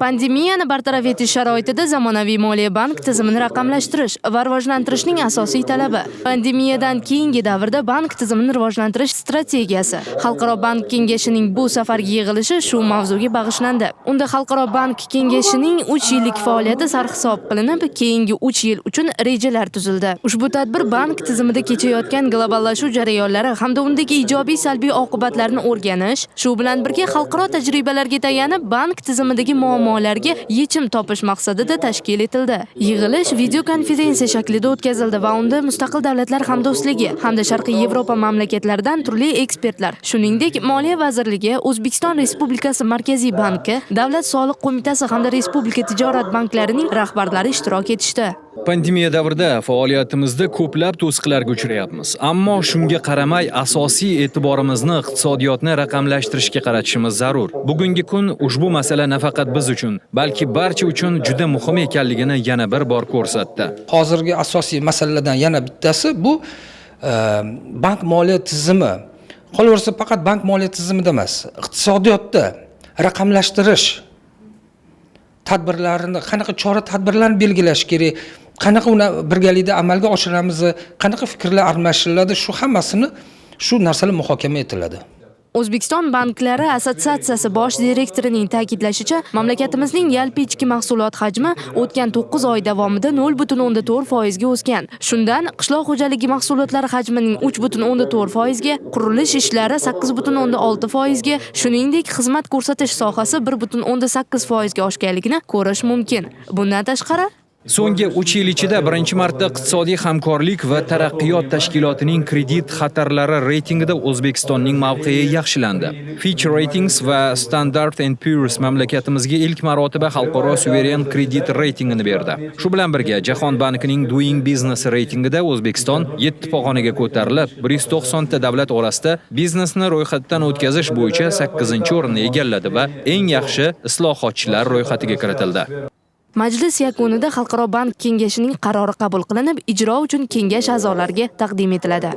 Pandemiyani bartaraf etish sharoitida zamonaviy moliya bank tizimini raqamlashtirish va rivojlantirishning asosiy talabi. Pandemiyadan keyingi davrda bank tizimini rivojlantirish strategiyasi. Xalqaro bank kengashining bu safargi yig'ilishi shu mavzuga bag'ishlandi. Unda Xalqaro bank kengashining 3 yillik faoliyati sarhisob qilinib, keyingi 3 yil uchun rejalar tuzildi. Ushbu tadbir bank tizimida kechayotgan globallashuv jarayonlari hamda undagi ijobiy salbiy oqibatlarni o'rganish, shu bilan birga xalqaro tajribalarga tayanib bank tizimidagi muammolarga yechim topish maqsadida tashkil etildi. Yig'ilish video konferensiya shaklida o'tkazildi va unda mustaqil davlatlar hamdo'stligi hamda Sharqiy Yevropa mamlakatlaridan turli ekspertlar, shuningdek Moliya vazirligi, O'zbekiston Respublikasi Markaziy banki, Davlat soliq qo'mitasi hamda Respublika tijorat banklarining rahbarlari ishtirok etishdi. Pandemiya davrida faoliyatimizda ko'plab to'siqlarga uchrayapmiz. Ammo shunga qaramay asosiy e'tiborimizni iqtisodiyotni raqamlashtirishga qaratishimiz zarur. Bugungi kun ushbu masala nafaqat biz uchun, balki barcha uchun juda muhim ekanligini yana bir bor ko'rsatdi. Hozirgi asosiy masalalardan yana bittasi bu bank moliya tizimi. Qolaversa faqat bank moliya tizimida emas, iqtisodiyotda raqamlashtirish tadbirlarini, qanaqa chora-tadbirlarni belgilash kerak, qanaqa uni birgalikda amalga oshiramiz, qanaqa fikrlar almashiladi, shu hammasini shu narsalar muhokama etiladi. O'zbekiston banklari assotsiatsiyasi bosh direktorining ta'kidlashicha, mamlakatimizning yalpi ichki mahsulot hajmi o'tgan 9 oy davomida 0.4% ga o'sgan. Shundan qishloq xo'jaligi mahsulotlari hajmining 3.4% ga, qurilish ishlari 8.6% ga, shuningdek xizmat ko'rsatish sohasi 1.8% ga oshganligini ko'rish mumkin. Bundan tashqari, So'nggi 3 yil ichida birinchi marta iqtisodiy hamkorlik va taraqqiyot tashkilotining kredit xatarlari reytingida O'zbekistonning mavqei yaxshilandi. Fitch Ratings va Standard & Poor's mamlakatimizga ilk marotaba xalqaro suveren kredit reytingini berdi. Shu bilan birga Jahon bankining Doing Business reytingida O'zbekiston 7 pog'onaga ko'tarilib, 190 ta davlat orasida biznesni ro'yxatdan o'tkazish bo'yicha 8-o'rinni egalladi va eng yaxshi islohotchilar ro'yxatiga kiritildi. Majlis yakunida Xalqaro bank kengashining qarori qabul qilinib, ijro uchun kengash a'zolariga taqdim etiladi.